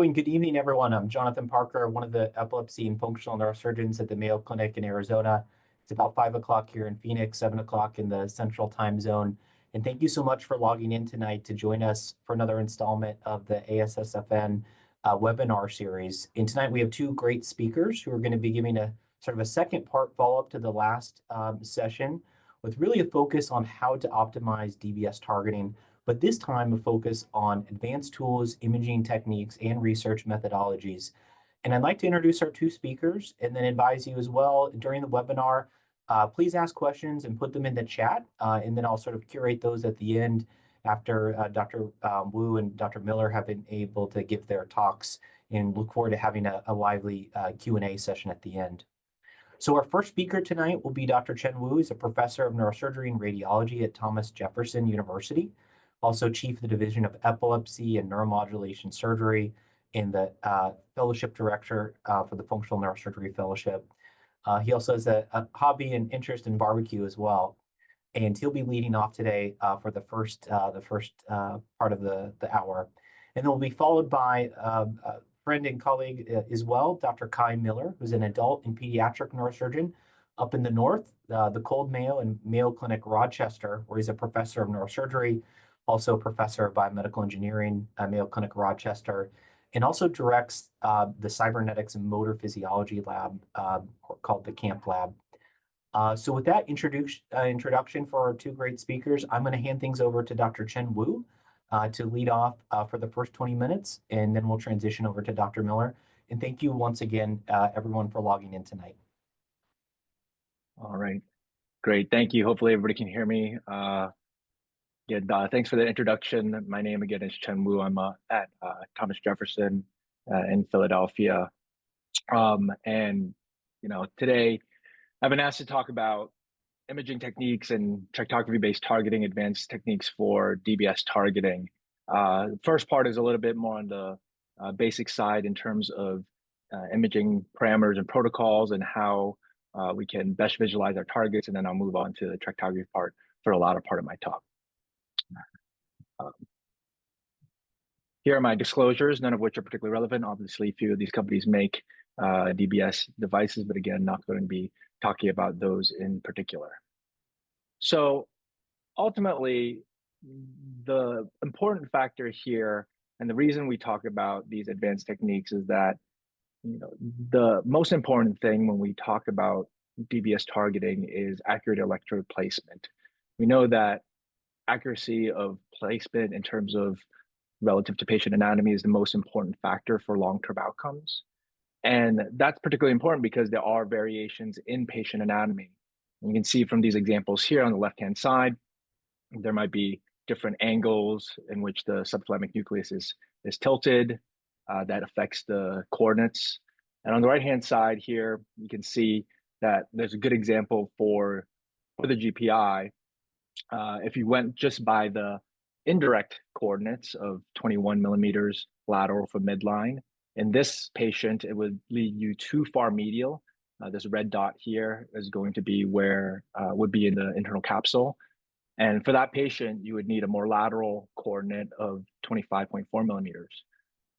and good evening, everyone. I'm Jonathan Parker, one of the epilepsy and functional neurosurgeons at the Mayo Clinic in Arizona. It's about 5 o'clock here in Phoenix, 7 o'clock in the Central Time Zone. And thank you so much for logging in tonight to join us for another installment of the ASSFN webinar series. And tonight we have two great speakers who are going to be giving a sort of a second part follow-up to the last session with really a focus on how to optimize DBS targeting, but this time a focus on advanced tools, imaging techniques, and research methodologies. And I'd like to introduce our two speakers and then advise you as well during the webinar, please ask questions and put them in the chat, and then I'll sort of curate those at the end after Dr. Wu and Dr. Miller have been able to give their talks, and look forward to having a lively Q&A session at the end. So our first speaker tonight will be Dr. Chengyuan Wu. He's a professor of neurosurgery and radiology at Thomas Jefferson University, also chief of the Division of Epilepsy and Neuromodulation Surgery, and the fellowship director for the Functional Neurosurgery Fellowship. He also has a hobby and interest in barbecue as well, and he'll be leading off today for the first part of the hour. And then we'll be followed by friend and colleague as well, Dr. Kai Miller, who's an adult and pediatric neurosurgeon up in the north, the Cold Mayo and Mayo Clinic, Rochester, where he's a professor of neurosurgery, also a professor of biomedical engineering at Mayo Clinic, Rochester, and also directs the cybernetics and motor physiology lab called the CAMP lab. So with that introduction for our two great speakers, I'm going to hand things over to Dr. Chengyuan Wu to lead off for the first 20 minutes, and then we'll transition over to Dr. Miller. And thank you once again, everyone, for logging in tonight. All right, great. Thank you. Hopefully everybody can hear me. Thanks for the introduction. My name again is Chengyuan Wu. I'm at Thomas Jefferson in Philadelphia. And today I've been asked to talk about imaging techniques and tractography-based targeting, advanced techniques for DBS targeting. The first part is a little bit more on the basic side in terms of imaging parameters and protocols and how we can best visualize our targets, and then I'll move on to the tractography part for the latter part of my talk. Here are my disclosures, none of which are particularly relevant. Obviously, a few of these companies make DBS devices, but again, not going to be talking about those in particular. So ultimately, the important factor here, and the reason we talk about these advanced techniques, is that the most important thing when we talk about DBS targeting is accurate electrode placement. We know that accuracy of placement in terms of relative to patient anatomy is the most important factor for long-term outcomes. And that's particularly important because there are variations in patient anatomy. And you can see from these examples here on the left-hand side, there might be different angles in which the subthalamic nucleus is tilted that affects the coordinates. And on the right-hand side here, you can see that there's a good example for the GPI. If you went just by the indirect coordinates of 21 millimeters lateral from midline, in this patient, it would lead you too far medial. This red dot here is going to be where would be in the internal capsule. And for that patient, you would need a more lateral coordinate of 25.4 millimeters.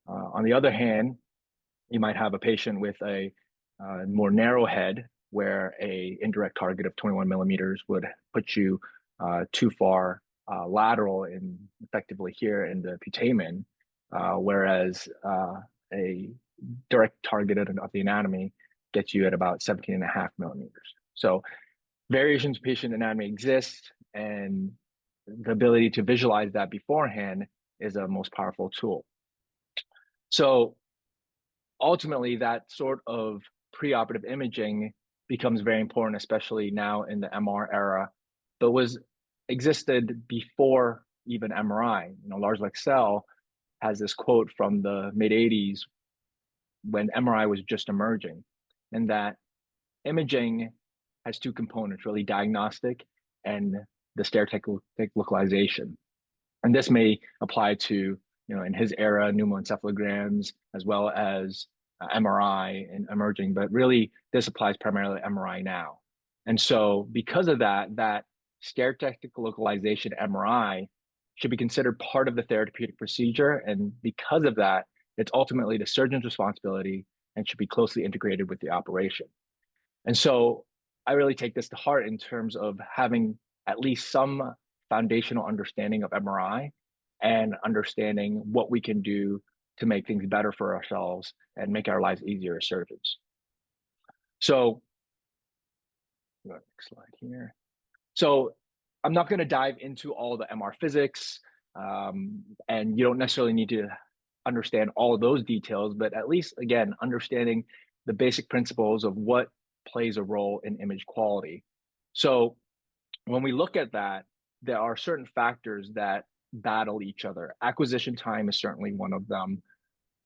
On the other hand, you might have a patient with a more narrow head where a indirect target of 21 millimeters would put you too far lateral and effectively here in the putamen, whereas a direct target of the anatomy gets you at about 17.5 millimeters. So variations of patient anatomy exist, and the ability to visualize that beforehand is a most powerful tool. So ultimately, that sort of preoperative imaging becomes very important, especially now in the MR era, but existed before even MRI. Lars Leksell has this quote from the mid-'80s when MRI was just emerging, and that imaging has two components, really: diagnostic and the stereotactic localization. And this may apply to, in his era, pneumoencephalograms, as well as MRI and emerging, but really this applies primarily to MRI now. And so because of that, that stereotactic localization MRI should be considered part of the therapeutic procedure. And because of that, It's ultimately the surgeon's responsibility and should be closely integrated with the operation. And so I really take this to heart in terms of having at least some foundational understanding of MRI and understanding what we can do to make things better for ourselves and make our lives easier as surgeons. So, next slide here. So I'm not going to dive into all the MR physics, and you don't necessarily need to understand all of those details, but at least, again, understanding the basic principles of what plays a role in image quality. So when we look at that, there are certain factors that battle each other. Acquisition time is certainly one of them.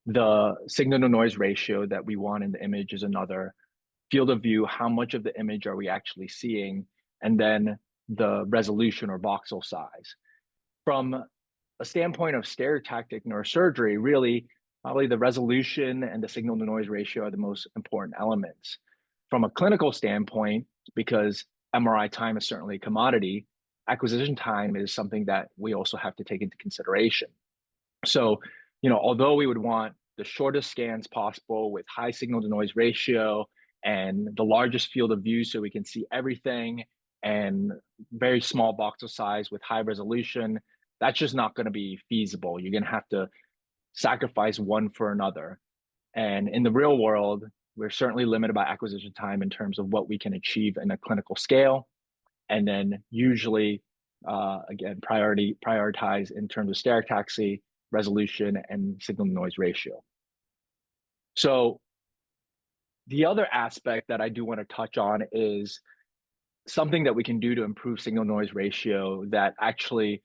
The signal to noise ratio that we want in the image is another. Field of view, how much of the image are we actually seeing? And then the resolution or voxel size. From a standpoint of stereotactic neurosurgery, really, probably the resolution and the signal to noise ratio are the most important elements. From a clinical standpoint, because MRI time is certainly a commodity, acquisition time is something that we also have to take into consideration. So, although we would want the shortest scans possible with high signal to noise ratio and the largest field of view so we can see everything, and very small voxel size with high resolution, that's just not going to be feasible. You're going to have to sacrifice one for another. And in the real world, we're certainly limited by acquisition time in terms of what we can achieve in a clinical scale. And then usually, again, prioritize in terms of stereotaxy, resolution, and signal to noise ratio. So the other aspect that I do want to touch on is something that we can do to improve signal noise ratio that actually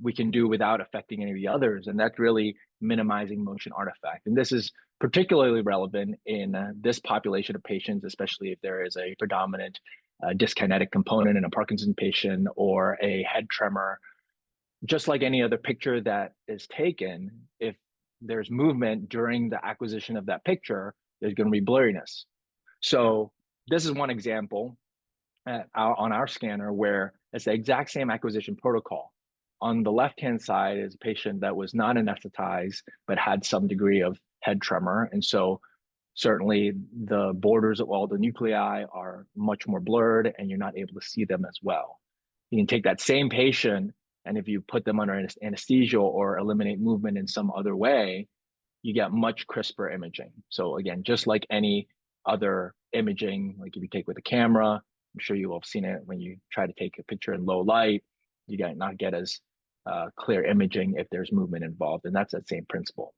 we can do without affecting any of the others, and that's really minimizing motion artifact. And this is particularly relevant in this population of patients, especially if there is a predominant dyskinetic component in a Parkinson's patient or a head tremor. Just like any other picture that is taken, if there's movement during the acquisition of that picture, there's going to be blurriness. So this is one example on our scanner where it's the exact same acquisition protocol. On the left-hand side is a patient that was not anesthetized, but had some degree of head tremor. And so certainly the borders of all the nuclei are much more blurred and you're not able to see them as well. You can take that same patient, and if you put them under anesthesia or eliminate movement in some other way, you get much crisper imaging. So again, just like any other imaging, like if you take with a camera, I'm sure you will have seen it when you try to take a picture in low light, you not get as clear imaging if there's movement involved, and that's that same principle.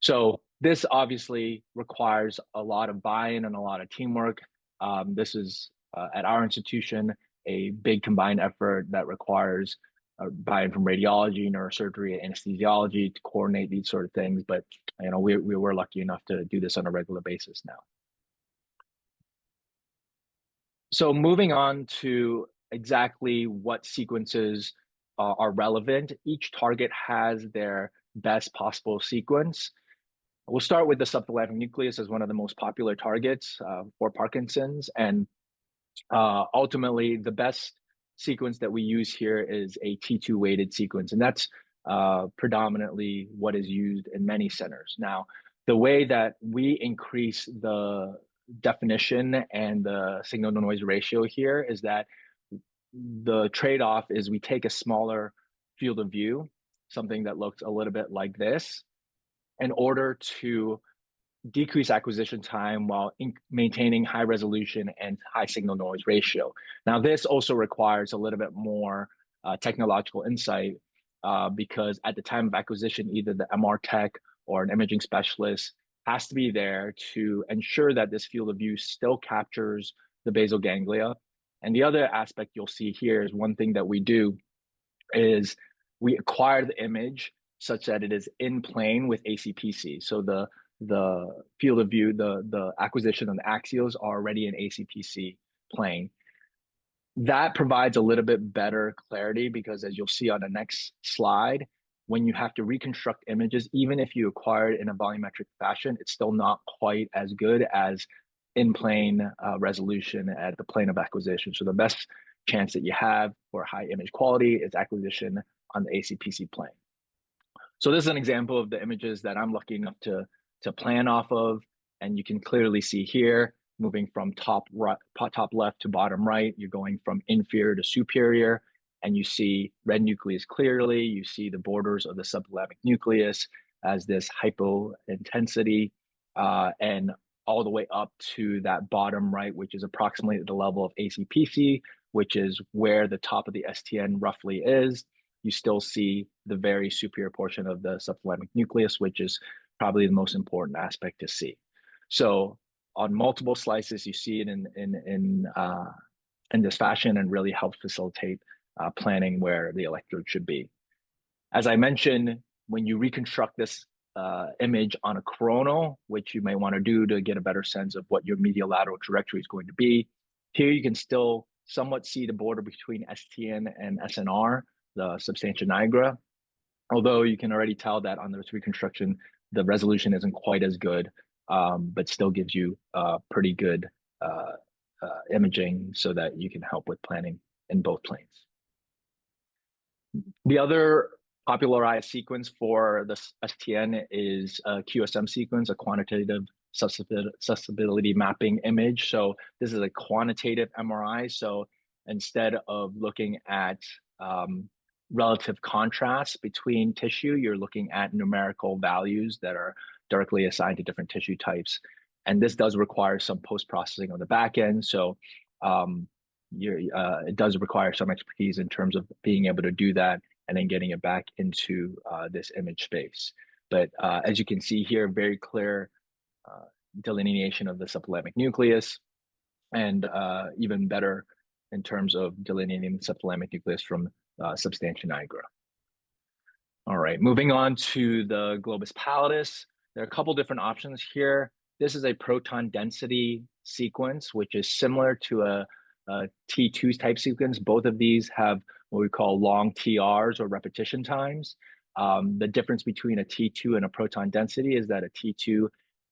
So this obviously requires a lot of buy-in and a lot of teamwork. This is, at our institution, a big combined effort that requires buy-in from radiology, neurosurgery, and anesthesiology to coordinate these sort of things. But we were lucky enough to do this on a regular basis now. So moving on to exactly what sequences are relevant. Each target has their best possible sequence. We'll start with the subthalamic nucleus as one of the most popular targets for Parkinson's. And ultimately, the best sequence that we use here is a T2 weighted sequence. And that's predominantly what is used in many centers. Now, the way that we increase the definition and the signal to noise ratio here is that the trade-off is we take a smaller field of view, something that looks a little bit like this, in order to decrease acquisition time while maintaining high resolution and high signal noise ratio. Now, this also requires a little bit more technological insight because at the time of acquisition, either the MR tech or an imaging specialist has to be there to ensure that this field of view still captures the basal ganglia. And the other aspect you'll see here is one thing that we do is we acquire the image such that it is in plane with ACPC. So the field of view, the acquisition of the axials are already in ACPC plane. That provides a little bit better clarity because as you'll see on the next slide, when you have to reconstruct images, even if you acquire it in a volumetric fashion, it's still not quite as good as in plane resolution at the plane of acquisition. So the best chance that you have for high image quality is acquisition on the ACPC plane. So this is an example of the images that I'm lucky enough to plan off of. And you can clearly see here, moving from top left to bottom right, you're going from inferior to superior, and you see red nucleus clearly. You see the borders of the subthalamic nucleus as this hypointensity, and all the way up to that bottom right, which is approximately at the level of ACPC, which is where the top of the STN roughly is. You still see the very superior portion of the subthalamic nucleus, which is probably the most important aspect to see. So on multiple slices, you see it in this fashion, and really helps facilitate planning where the electrode should be. As I mentioned, when you reconstruct this image on a coronal, which you may want to do to get a better sense of what your medial lateral trajectory is going to be, here you can still somewhat see the border between STN and SNR, the substantia nigra, although you can already tell that on this reconstruction, the resolution isn't quite as good, but still gives you pretty good imaging so that you can help with planning in both planes. The other popularized sequence for the STN is a QSM sequence, a quantitative susceptibility mapping image. So this is a quantitative MRI. So instead of looking at relative contrast between tissue, you're looking at numerical values that are directly assigned to different tissue types. And this does require some post-processing on the back end. So it does require some expertise in terms of being able to do that and then getting it back into this image space. But as you can see here, very clear delineation of the subthalamic nucleus, and even better in terms of delineating the subthalamic nucleus from substantia nigra. All right, moving on to the globus pallidus. There are a couple different options here. This is a proton density sequence, which is similar to a T2 type sequence. Both of these have what we call long TRs, or repetition times. The difference between a T2 and a proton density is that a T2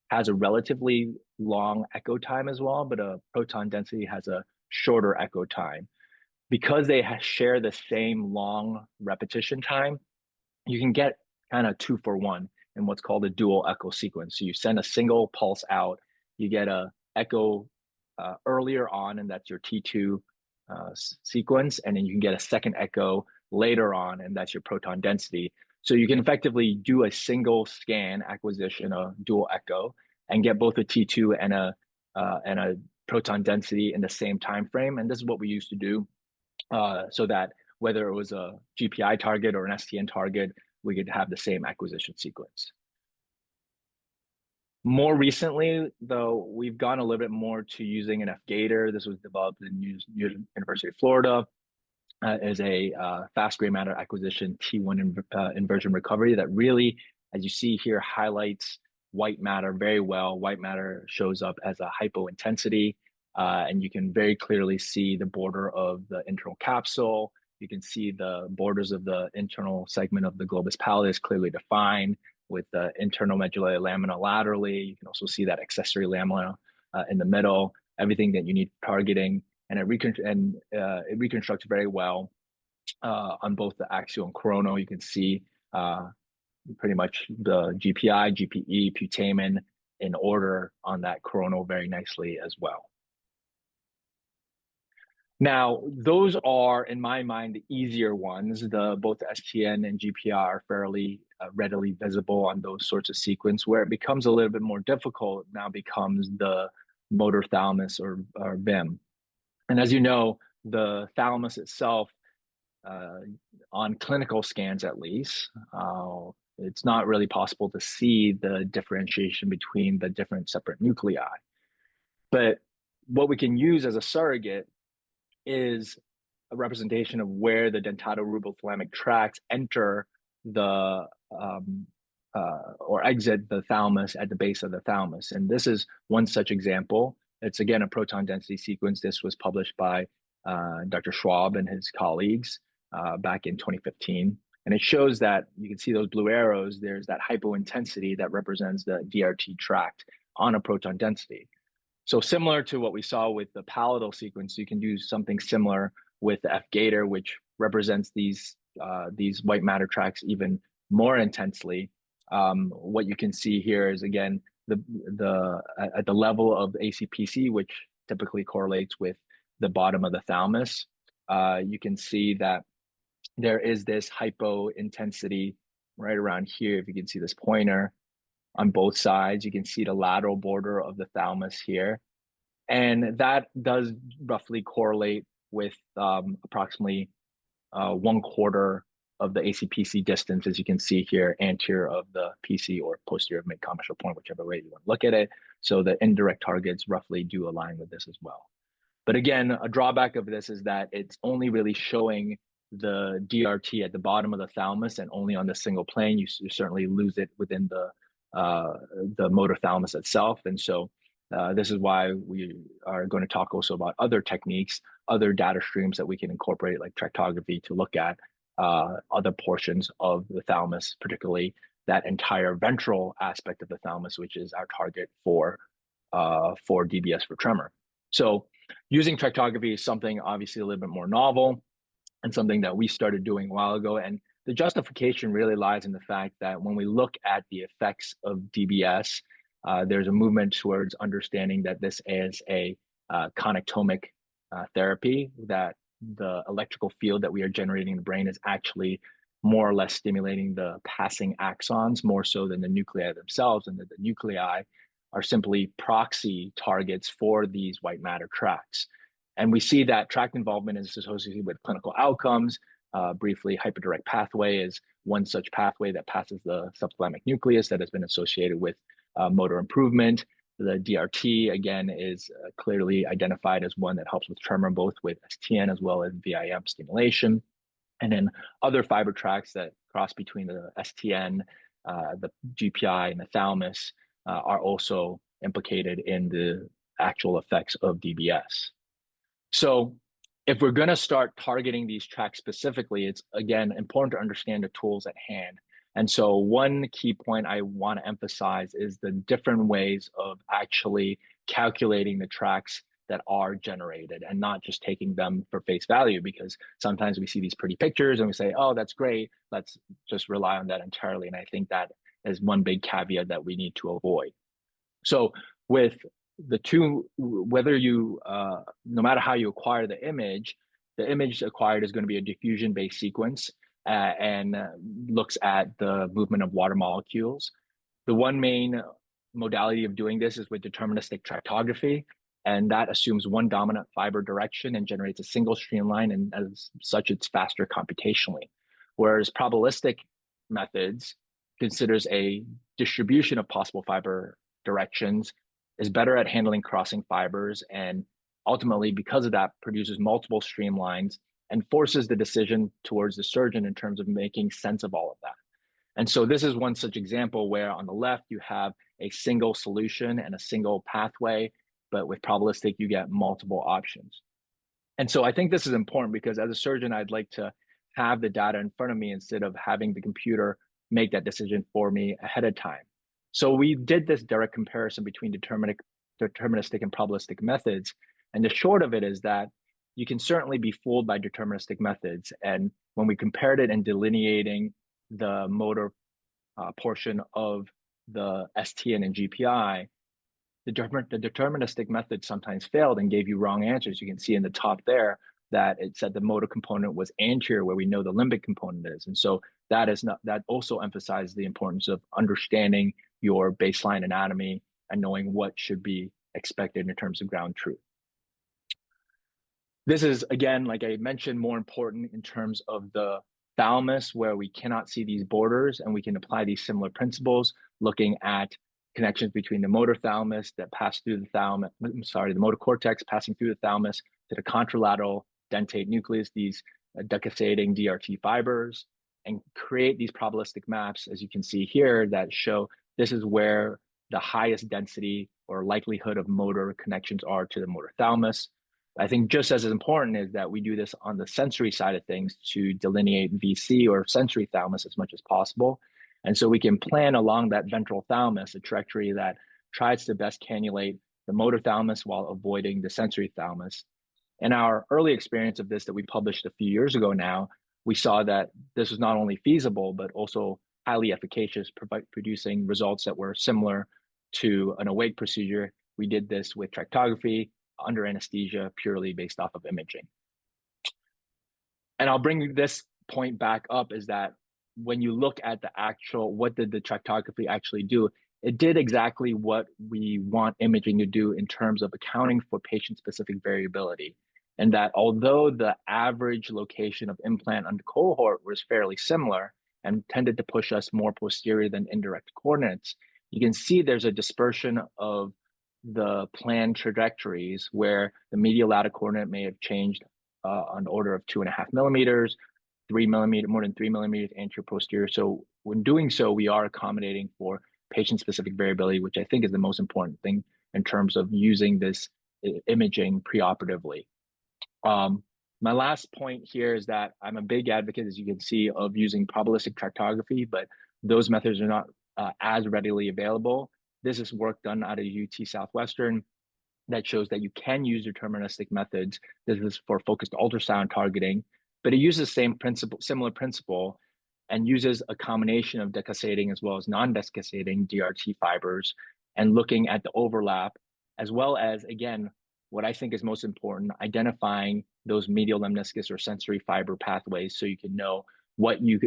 has a relatively long echo time as well, but a proton density has a shorter echo time. Because they share the same long repetition time, you can get kind of 2 for 1 in what's called a dual echo sequence. So you send a single pulse out, you get a echo earlier on, and that's your T2 sequence, and then you can get a second echo later on, and that's your proton density. So you can effectively do a single scan acquisition, a dual echo, and get both a T2 and a proton density in the same time frame. And this is what we used to do, so that whether it was a GPI target or an STN target, we could have the same acquisition sequence. More recently, though, we've gone a little bit more to using an F-gator. This was developed in University of Florida as a fast gray matter acquisition T1 inversion recovery that really, as you see here, highlights white matter very well. White matter shows up as a hypointensity, and you can very clearly see the border of the internal capsule. You can see the borders of the internal segment of the globus pallidus clearly defined, with the internal medullary lamina laterally. You can also see that accessory lamina in the middle, everything that you need for targeting. And it reconstructs very well on both the axial and coronal. You can see pretty much the GPI, GPE, putamen in order on that coronal very nicely as well. Now, those are, in my mind, the easier ones. Both the STN and GPI are fairly readily visible on those sorts of sequence. Where it becomes a little bit more difficult now becomes the motor thalamus or BIM. And as you know, the thalamus itself, on clinical scans at least, it's not really possible to see the differentiation between the different separate nuclei. But what we can use as a surrogate is a representation of where the dentatorubral-thalamic tracts enter the or exit the thalamus at the base of the thalamus. And this is one such example. It's again a proton density sequence. This was published by Dr. Schwab and his colleagues back in 2015. And it shows that you can see those blue arrows. There's that hypointensity that represents the DRT tract on a proton density. So similar to what we saw with the pallidal sequence, you can do something similar with the F-gator, which represents these white matter tracts even more intensely. What you can see here is, again, at the level of ACPC, which typically correlates with the bottom of the thalamus, you can see that there is this hypo-intensity right around here. If you can see this pointer on both sides, you can see the lateral border of the thalamus here. And that does roughly correlate with approximately 1/4 of the ACPC distance, as you can see here, anterior of the PC or posterior of mid-commissure point, whichever way you want to look at it. So the indirect targets roughly do align with this as well. But again, a drawback of this is that it's only really showing the DRT at the bottom of the thalamus and only on the single plane. You certainly lose it within the motor thalamus itself. And so this is why we are going to talk also about other techniques, other data streams that we can incorporate, like tractography, to look at other portions of the thalamus, particularly that entire ventral aspect of the thalamus, which is our target for DBS for tremor. So using tractography is something obviously a little bit more novel and something that we started doing a while ago. And the justification really lies in the fact that when we look at the effects of DBS, there's a movement towards understanding that this is a connectomic therapy, that the electrical field that we are generating in the brain is actually more or less stimulating the passing axons more so than the nuclei themselves, and that the nuclei are simply proxy targets for these white matter tracts. And we see that tract involvement is associated with clinical outcomes. Briefly, hyperdirect pathway is one such pathway that passes the subthalamic nucleus that has been associated with motor improvement. The DRT, again, is clearly identified as one that helps with tremor, both with STN as well as VIM stimulation. And then other fiber tracts that cross between the STN, the GPI, and the thalamus are also implicated in the actual effects of DBS. So if we're going to start targeting these tracks specifically, it's, again, important to understand the tools at hand. And so one key point I want to emphasize is the different ways of actually calculating the tracks that are generated and not just taking them for face value, because sometimes we see these pretty pictures and we say, oh, that's great, let's just rely on that entirely. And I think that is one big caveat that we need to avoid. So with the two, whether you, no matter how you acquire the image acquired is going to be a diffusion-based sequence and looks at the movement of water molecules. The one main modality of doing this is with deterministic tractography, and that assumes one dominant fiber direction and generates a single streamline, and as such, it's faster computationally. Whereas probabilistic methods considers a distribution of possible fiber directions, is better at handling crossing fibers, and ultimately, because of that, produces multiple streamlines and forces the decision towards the surgeon in terms of making sense of all of that. And so this is one such example where on the left, you have a single solution and a single pathway, but with probabilistic, you get multiple options. And so I think this is important because as a surgeon, I'd like to have the data in front of me instead of having the computer make that decision for me ahead of time. So we did this direct comparison between deterministic and probabilistic methods. And the short of it is that you can certainly be fooled by deterministic methods. And when we compared it and delineating the motor portion of the STN and GPI, the deterministic method sometimes failed and gave you wrong answers. You can see in the top there that it said the motor component was anterior, where we know the limbic component is. And so that also emphasizes the importance of understanding your baseline anatomy and knowing what should be expected in terms of ground truth. This is, again, like I mentioned, more important in terms of the thalamus, where we cannot see these borders, and we can apply these similar principles, looking at connections between the motor thalamus that pass through the thalamus, the motor cortex passing through the thalamus to the contralateral dentate nucleus, these decussating DRT fibers, and create these probabilistic maps, as you can see here, that show this is where the highest density or likelihood of motor connections are to the motor thalamus. I think just as important is that we do this on the sensory side of things to delineate VC or sensory thalamus as much as possible. And so we can plan along that ventral thalamus, a trajectory that tries to best cannulate the motor thalamus while avoiding the sensory thalamus. In our early experience of this that we published a few years ago now, we saw that this was not only feasible, but also highly efficacious, producing results that were similar to an awake procedure. We did this with tractography under anesthesia, purely based off of imaging. And I'll bring this point back up, is that when you look at the actual, what did the tractography actually do? It did exactly what we want imaging to do in terms of accounting for patient-specific variability. And that although the average location of implant on the cohort was fairly similar and tended to push us more posterior than indirect coordinates, you can see there's a dispersion of the planned trajectories where the medial lateral coordinate may have changed on the order of 2.5 millimeters, 3 millimeters, more than 3 millimeters anterior posterior. So when doing so, we are accommodating for patient-specific variability, which I think is the most important thing in terms of using this imaging preoperatively. My last point here is that I'm a big advocate, as you can see, of using probabilistic tractography, but those methods are not as readily available. This is work done out of UT Southwestern that shows that you can use deterministic methods. This is for focused ultrasound targeting, but it uses the same principle, similar principle, and uses a combination of decussating as well as non-decussating DRT fibers, and looking at the overlap, as well as, again, what I think is most important, identifying those medial lemniscus or sensory fiber pathways so you can know what you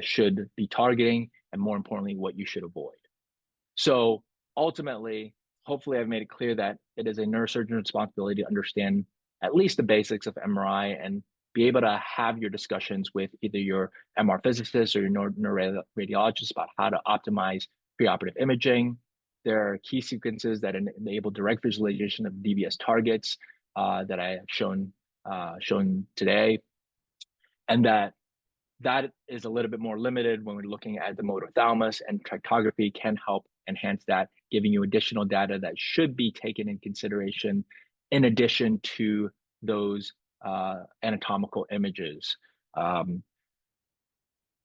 should be targeting, and more importantly, what you should avoid. So ultimately, hopefully I've made it clear that it is a neurosurgeon responsibility to understand at least the basics of MRI and be able to have your discussions with either your MR physicist or your neuroradiologist about how to optimize preoperative imaging. There are key sequences that enable direct visualization of DBS targets that I have shown today, and that is a little bit more limited when we're looking at the motor thalamus, and tractography can help enhance that, giving you additional data that should be taken in consideration in addition to those anatomical images.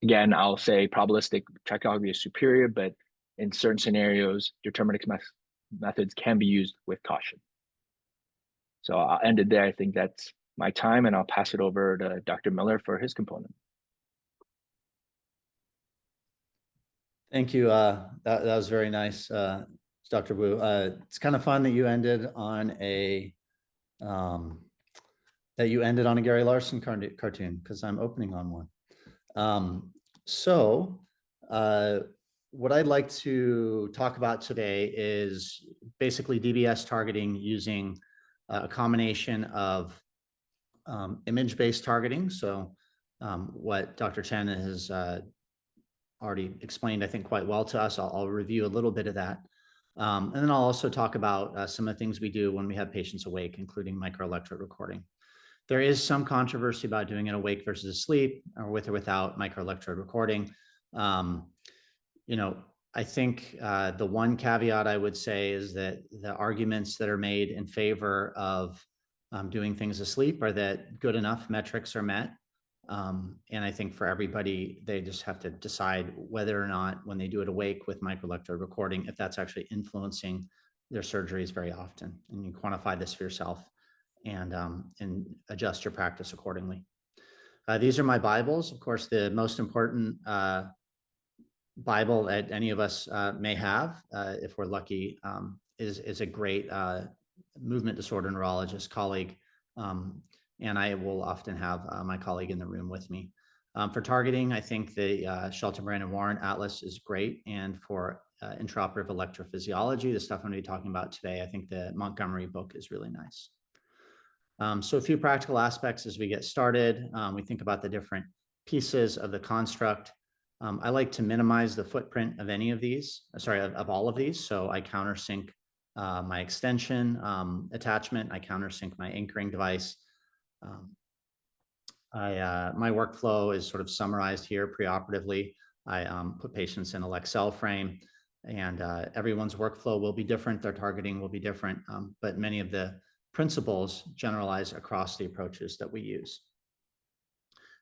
Again, I'll say probabilistic tractography is superior, but in certain scenarios, deterministic methods can be used with caution. So I'll end it there. I think that's my time, and I'll pass it over to Dr. Miller for his component. Thank you. That was very nice, Dr. Wu. It's kind of fun that you ended on a Gary Larson cartoon, because I'm opening on one. What I'd like to talk about today is basically DBS targeting using a combination of image-based targeting. So what Dr. Chen has already explained, I think, quite well to us. I'll review a little bit of that. And then I'll also talk about some of the things we do when we have patients awake, including microelectrode recording. There is some controversy about doing it awake versus asleep, or with or without microelectrode recording. I think the one caveat I would say is that the arguments that are made in favor of doing things asleep are that good enough metrics are met. And I think for everybody, they just have to decide whether or not, when they do it awake with microelectrode recording, if that's actually influencing their surgeries very often. And you quantify this for yourself and adjust your practice accordingly. These are my Bibles. Of course, the most important Bible that any of us may have, if we're lucky, is a great movement disorder neurologist colleague. And I will often have my colleague in the room with me. For targeting, I think the Shelton, Brandon, Warren Atlas is great. And for intraoperative electrophysiology, the stuff I'm going to be talking about today, I think the Montgomery book is really nice. So a few practical aspects as we get started. We think about the different pieces of the construct. I like to minimize the footprint of any of these, of all of these. So I countersink my extension attachment. I countersink my anchoring device. My workflow is sort of summarized here preoperatively. I put patients in a Lexel frame, and everyone's workflow will be different. Their targeting will be different, but many of the principles generalize across the approaches that we use.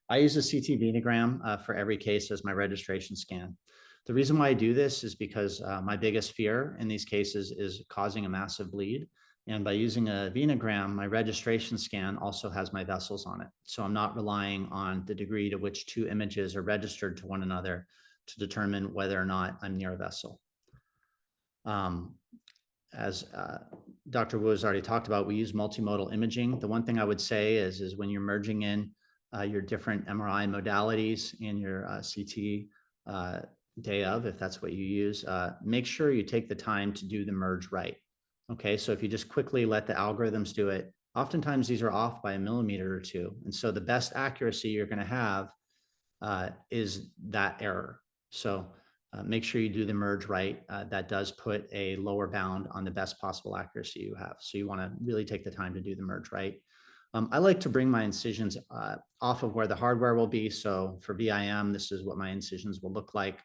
I use a CT venogram for every case as my registration scan. The reason why I do this is because my biggest fear in these cases is causing a massive bleed. And by using a venogram, my registration scan also has my vessels on it. So I'm not relying on the degree to which two images are registered to one another to determine whether or not I'm near a vessel. As Dr. Wu has already talked about, we use multimodal imaging. The one thing I would say is when you're merging in your different MRI modalities in your CT day of, if that's what you use, make sure you take the time to do the merge right. Okay, so if you just quickly let the algorithms do it, oftentimes these are off by 1 millimeter or 2. And so the best accuracy you're going to have is that error. So make sure you do the merge right. That does put a lower bound on the best possible accuracy you have. So you want to really take the time to do the merge right. I like to bring my incisions off of where the hardware will be. So for VIM, this is what my incisions will look like.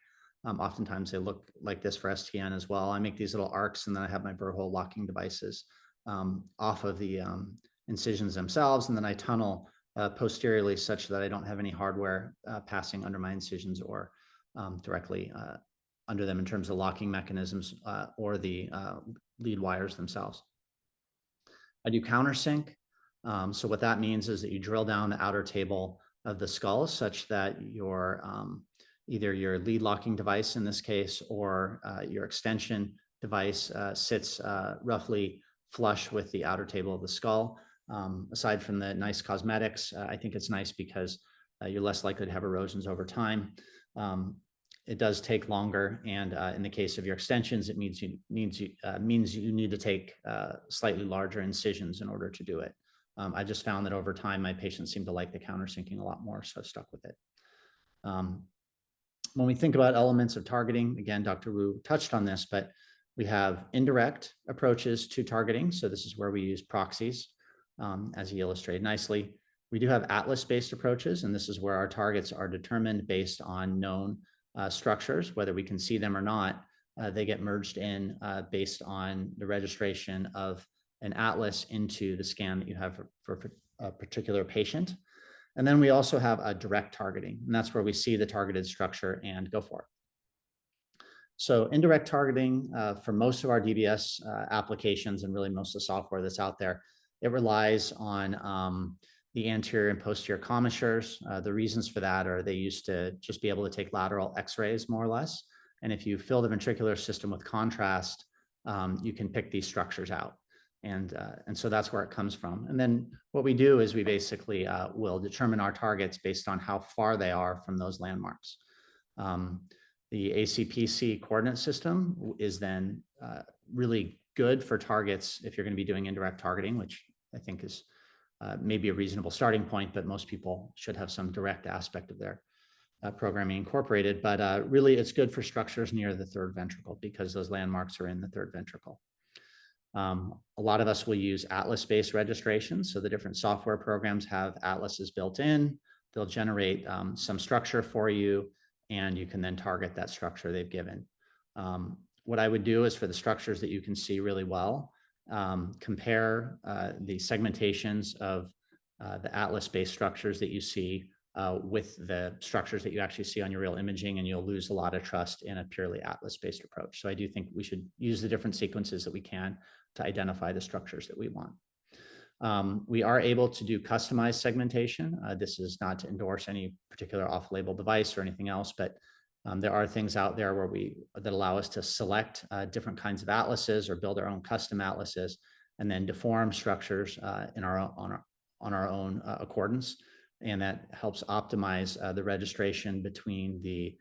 Oftentimes they look like this for STN as well. I make these little arcs, and then I have my burr hole locking devices off of the incisions themselves, and then I tunnel posteriorly such that I don't have any hardware passing under my incisions or directly under them in terms of locking mechanisms or the lead wires themselves. I do countersink. So what that means is that you drill down the outer table of the skull such that your either your lead locking device in this case or your extension device sits roughly flush with the outer table of the skull. Aside from the nice cosmetics, I think it's nice because you're less likely to have erosions over time. It does take longer, and in the case of your extensions, it means you need to take slightly larger incisions in order to do it. I just found that over time, my patients seem to like the countersinking a lot more, so I've stuck with it. When we think about elements of targeting, again, Dr. Wu touched on this, but we have indirect approaches to targeting. So this is where we use proxies, as he illustrated nicely. We do have atlas-based approaches, and this is where our targets are determined based on known structures, whether we can see them or not. They get merged in based on the registration of an atlas into the scan that you have for a particular patient. And then we also have a direct targeting, and that's where we see the targeted structure and go for it. So indirect targeting for most of our DBS applications, and really most of the software that's out there, it relies on the anterior and posterior commissures. The reasons for that are they used to just be able to take lateral x-rays more or less. And if you fill the ventricular system with contrast, you can pick these structures out. And so that's where it comes from. And then what we do is we basically will determine our targets based on how far they are from those landmarks. The ACPC coordinate system is then really good for targets if you're going to be doing indirect targeting, which I think is maybe a reasonable starting point, but most people should have some direct aspect of their programming incorporated. But really, it's good for structures near the third ventricle because those landmarks are in the third ventricle. A lot of us will use atlas-based registration. So the different software programs have atlases built in. They'll generate some structure for you, and you can then target that structure they've given. What I would do is for the structures that you can see really well, compare the segmentations of the atlas-based structures that you see with the structures that you actually see on your real imaging, and you'll lose a lot of trust in a purely atlas-based approach. So I do think we should use the different sequences that we can to identify the structures that we want. We are able to do customized segmentation. This is not to endorse any particular off-label device or anything else, but there are things out there where that allow us to select different kinds of atlases or build our own custom atlases, and then deform structures on our own accordance. And that helps optimize the registration between the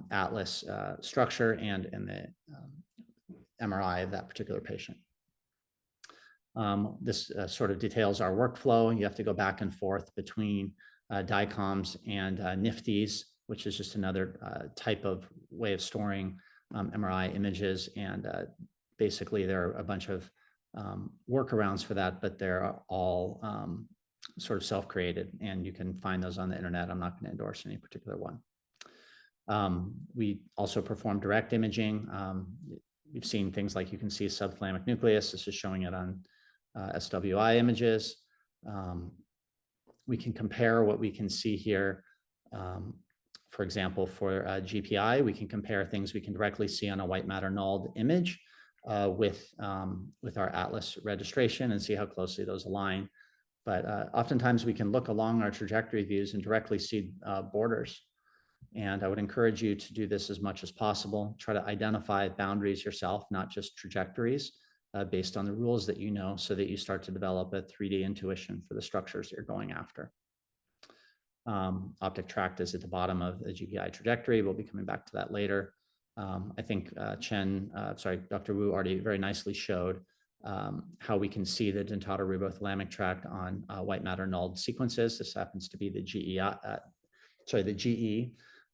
atlas structure and the MRI of that particular patient. This sort of details our workflow. You have to go back and forth between DICOMs and NIFTIs, which is just another type of way of storing MRI images. And basically, there are a bunch of workarounds for that, but they're all sort of self-created, and you can find those on the internet. I'm not going to endorse any particular one. We also perform direct imaging. You've seen things like you can see subthalamic nucleus. This is showing it on SWI images. We can compare what we can see here. For example, for GPI, we can compare things we can directly see on a white matter nulled image with our atlas registration and see how closely those align. But oftentimes we can look along our trajectory views and directly see borders. And I would encourage you to do this as much as possible. Try to identify boundaries yourself, not just trajectories, based on the rules that you know, so that you start to develop a 3D intuition for the structures that you're going after. Optic tract is at the bottom of the GPI trajectory. We'll be coming back to that later. I think Dr. Wu already very nicely showed how we can see the dentatorubothalamic tract on white matter null sequences. This happens to be the GE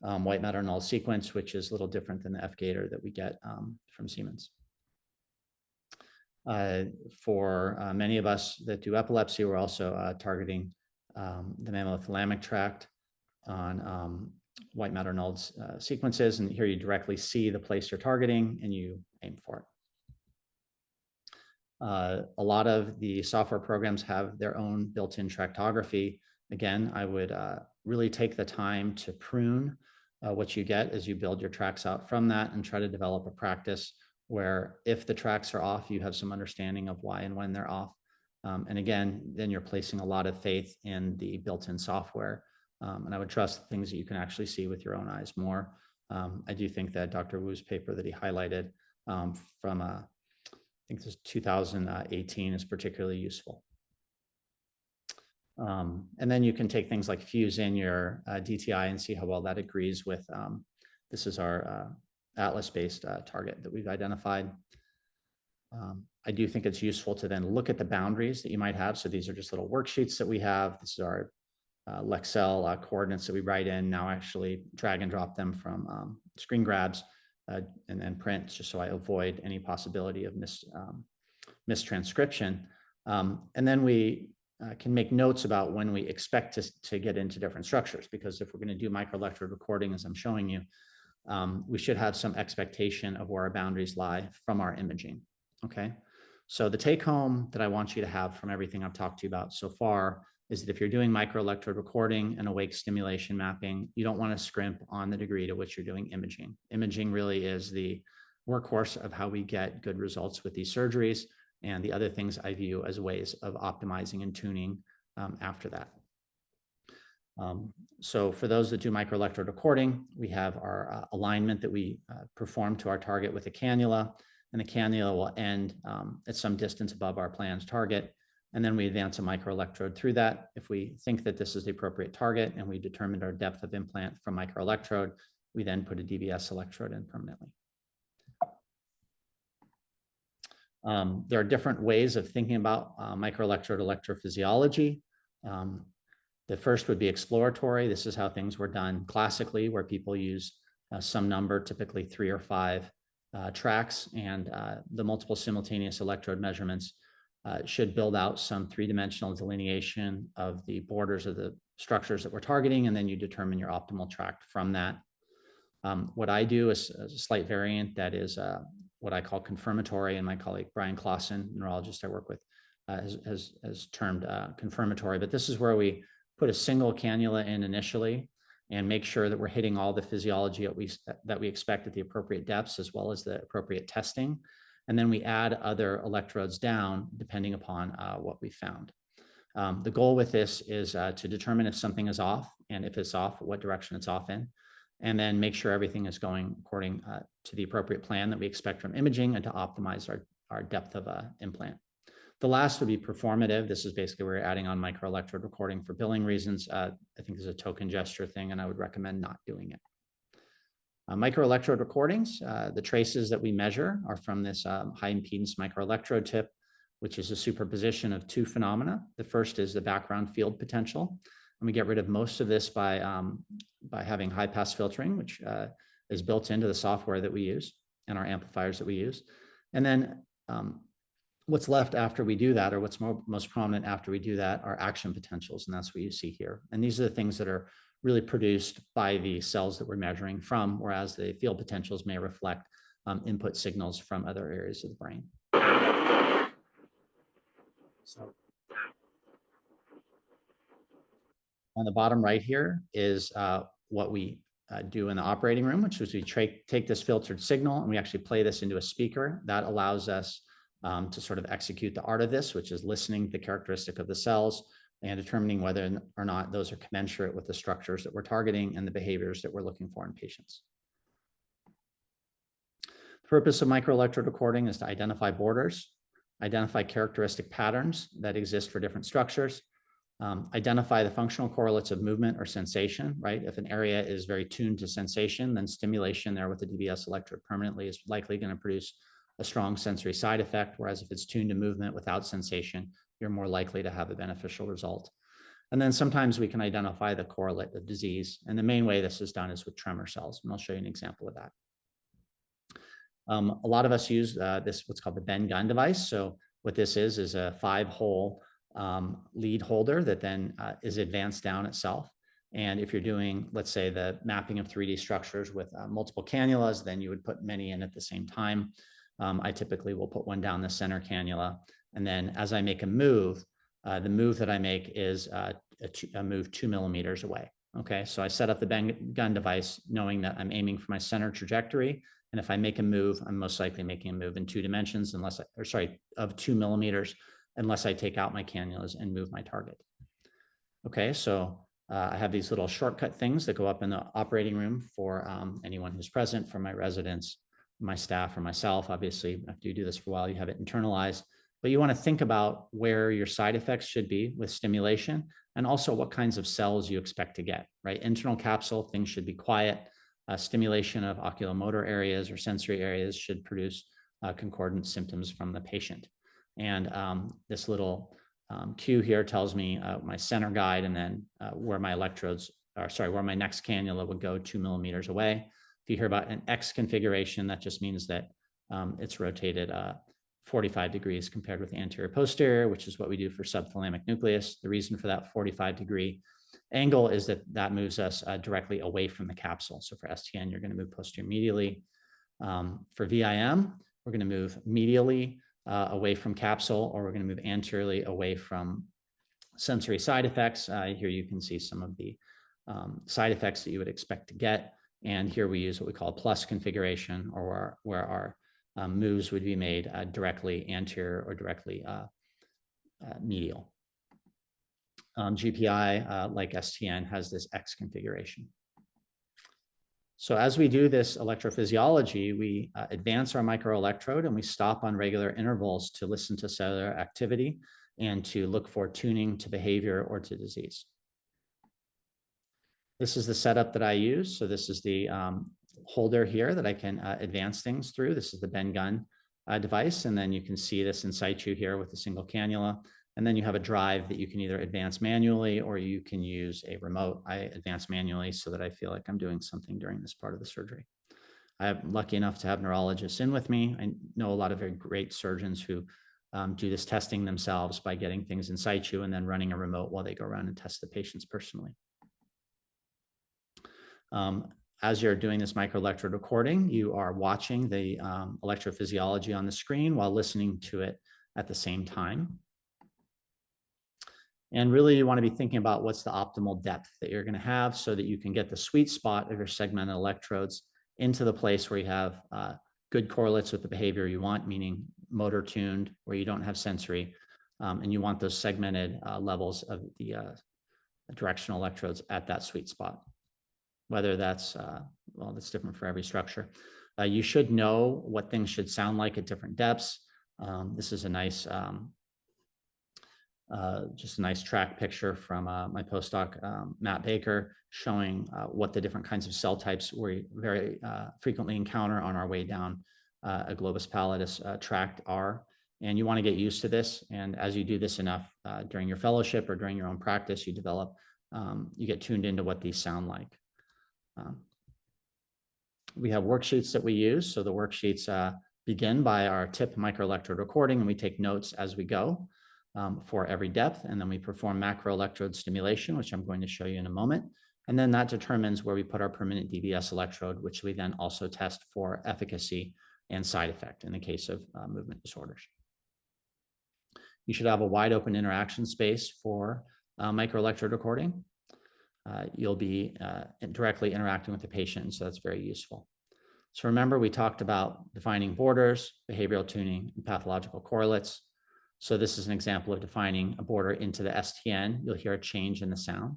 white matter null sequence, which is a little different than the F-gator that we get from Siemens. For many of us that do epilepsy, we're also targeting the mammillothalamic tract on white matter null sequences. And here you directly see the place you're targeting and you aim for it. A lot of the software programs have their own built-in tractography. Again, I would really take the time to prune what you get as you build your tracks out from that, and try to develop a practice where if the tracks are off, you have some understanding of why and when they're off. And again, then you're placing a lot of faith in the built-in software. And I would trust things that you can actually see with your own eyes more. I do think that Dr. Wu's paper that he highlighted from, I think this is 2018, is particularly useful. And then you can take things like fuse in your DTI and see how well that agrees with, this is our Atlas-based target that we've identified. I do think it's useful to then look at the boundaries that you might have. So these are just little worksheets that we have. This is our Lexel coordinates that we write in. Now actually drag and drop them from screen grabs and then print, just so I avoid any possibility of mistranscription. And then we can make notes about when we expect to get into different structures, because if we're going to do microelectrode recording, as I'm showing you, we should have some expectation of where our boundaries lie from our imaging. Okay, so the take home that I want you to have from everything I've talked to you about so far is that if you're doing microelectrode recording and awake stimulation mapping, you don't want to scrimp on the degree to which you're doing imaging. Imaging really is the workhorse of how we get good results with these surgeries, and the other things I view as ways of optimizing and tuning after that. So for those that do microelectrode recording, we have our alignment that we perform to our target with a cannula, and the cannula will end at some distance above our planned target. And then we advance a microelectrode through that. If we think that this is the appropriate target and we determined our depth of implant from microelectrode, we then put a DBS electrode in permanently. There are different ways of thinking about microelectrode electrophysiology. The first would be exploratory. This is how things were done classically, where people use some number, typically 3 or 5 tracks, and the multiple simultaneous electrode measurements should build out some 3-dimensional delineation of the borders of the structures that we're targeting, and then you determine your optimal tract from that. What I do is a slight variant that is what I call confirmatory, and my colleague Brian Clausen, neurologist I work with, has termed confirmatory. But this is where we put a single cannula in initially and make sure that we're hitting all the physiology that we expect at the appropriate depths, as well as the appropriate testing. And then we add other electrodes down depending upon what we found. The goal with this is to determine if something is off, and if it's off, what direction it's off in, and then make sure everything is going according to the appropriate plan that we expect from imaging, and to optimize our depth of implant. The last would be performative. This is basically where we're adding on microelectrode recording for billing reasons. I think there's a token gesture thing, and I would recommend not doing it. Microelectrode recordings, the traces that we measure are from this high impedance microelectrode tip, which is a superposition of 2 phenomena. The first is the background field potential, and we get rid of most of this by having high pass filtering, which is built into the software that we use and our amplifiers that we use. And then what's left after we do that, or what's most prominent after we do that, are action potentials, and that's what you see here. And these are the things that are really produced by the cells that we're measuring from, whereas the field potentials may reflect input signals from other areas of the brain. So on the bottom right here is what we do in the operating room, which is we take this filtered signal and we actually play this into a speaker. That allows us to sort of execute the art of this, which is listening to the characteristic of the cells and determining whether or not those are commensurate with the structures that we're targeting and the behaviors that we're looking for in patients. The purpose of microelectrode recording is to identify borders, identify characteristic patterns that exist for different structures, identify the functional correlates of movement or sensation, right? If an area is very tuned to sensation, then stimulation there with the DBS electrode permanently is likely going to produce a strong sensory side effect, whereas if it's tuned to movement without sensation, you're more likely to have a beneficial result. And then sometimes we can identify the correlate of disease. And the main way this is done is with tremor cells. And I'll show you an example of that. A lot of us use this, what's called the bend gun device. So what this is a 5-hole lead holder that then is advanced down itself. And if you're doing, let's say, the mapping of 3D structures with multiple cannulas, then you would put many in at the same time. I typically will put one down the center cannula. And then as I make a move, the move that I make is a move 2 millimeters away. Okay, so I set up the bend gun device knowing that I'm aiming for my center trajectory. And if I make a move, I'm most likely making a move in 2 dimensions, of 2 millimeters, unless I take out my cannulas and move my target. Okay, so I have these little shortcut things that go up in the operating room for anyone who's present, for my residents, my staff, or myself. Obviously, after you do this for a while, you have it internalized. But you want to think about where your side effects should be with stimulation, and also what kinds of cells you expect to get, right? Internal capsule, things should be quiet. Stimulation of oculomotor areas or sensory areas should produce concordant symptoms from the patient. And this little cue here tells me my center guide, and then where my electrodes, where my next cannula would go 2 millimeters away. If you hear about an X configuration, that just means that it's rotated 45 degrees compared with anterior posterior, which is what we do for subthalamic nucleus. The reason for that 45-degree angle is that moves us directly away from the capsule. So for STN, you're going to move posterior medially. For VIM, we're going to move medially away from capsule, or we're going to move anteriorly away from sensory side effects. Here you can see some of the side effects that you would expect to get. And here we use what we call a plus configuration, or where our moves would be made directly anterior or directly medial. GPI, like STN, has this X configuration. So as we do this electrophysiology, we advance our microelectrode and we stop on regular intervals to listen to cellular activity and to look for tuning to behavior or to disease. This is the setup that I use. So this is the holder here that I can advance things through. This is the bend gun device. And then you can see this in situ here with a single cannula. And then you have a drive that you can either advance manually or you can use a remote. I advance manually so that I feel like I'm doing something during this part of the surgery. I'm lucky enough to have neurologists in with me. I know a lot of very great surgeons who do this testing themselves by getting things in situ and then running a remote while they go around and test the patients personally. As you're doing this microelectrode recording, you are watching the electrophysiology on the screen while listening to it at the same time. And really, you want to be thinking about what's the optimal depth that you're going to have so that you can get the sweet spot of your segmented electrodes into the place where you have good correlates with the behavior you want, meaning motor tuned, where you don't have sensory, and you want those segmented levels of the directional electrodes at that sweet spot. Whether that's, well, that's different for every structure. You should know what things should sound like at different depths. This is a nice, just a nice track picture from my postdoc, Matt Baker, showing what the different kinds of cell types we very frequently encounter on our way down a globus pallidus tract are. And you want to get used to this. And as you do this enough during your fellowship or during your own practice, you develop, you get tuned into what these sound like. We have worksheets that we use. So the worksheets begin by our tip microelectrode recording, and we take notes as we go for every depth. And then we perform macroelectrode stimulation, which I'm going to show you in a moment. And then that determines where we put our permanent DBS electrode, which we then also test for efficacy and side effect in the case of movement disorders. You should have a wide open interaction space for microelectrode recording. You'll be directly interacting with the patient, so that's very useful. So remember, we talked about defining borders, behavioral tuning, and pathological correlates. So this is an example of defining a border into the STN. You'll hear a change in the sound.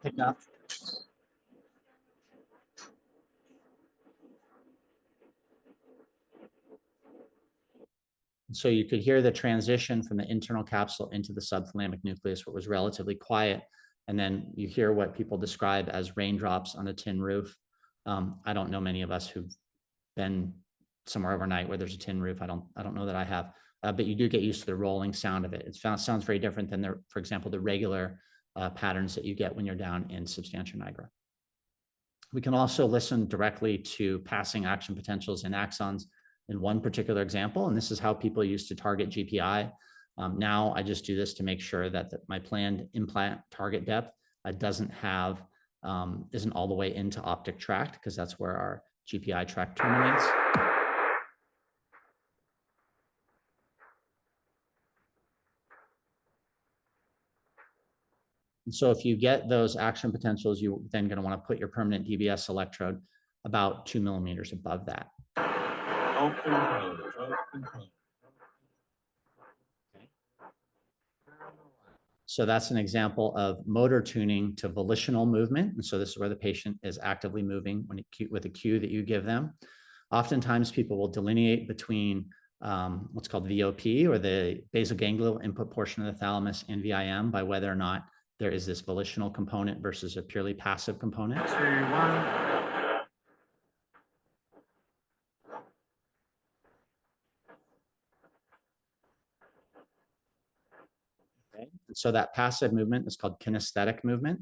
Pick up. So you could hear the transition from the internal capsule into the subthalamic nucleus, what was relatively quiet. And then you hear what people describe as raindrops on a tin roof. I don't know many of us who've been somewhere overnight where there's a tin roof. I don't know that I have, but you do get used to the rolling sound of it. It sounds very different than for example, the regular patterns that you get when you're down in substantia nigra. We can also listen directly to passing action potentials in axons in one particular example, and this is how people used to target GPI. Now I just do this to make sure that my planned implant target depth isn't all the way into optic tract, because that's where our GPI tract terminates. And so if you get those action potentials, you're then going to want to put your permanent DBS electrode about 2 millimeters above that. So that's an example of motor tuning to volitional movement. And so this is where the patient is actively moving with a cue that you give them. Oftentimes people will delineate between what's called VOP, or the basal ganglial input portion of the thalamus, and VIM by whether or not there is this volitional component versus a purely passive component. Okay. So that passive movement is called kinesthetic movement,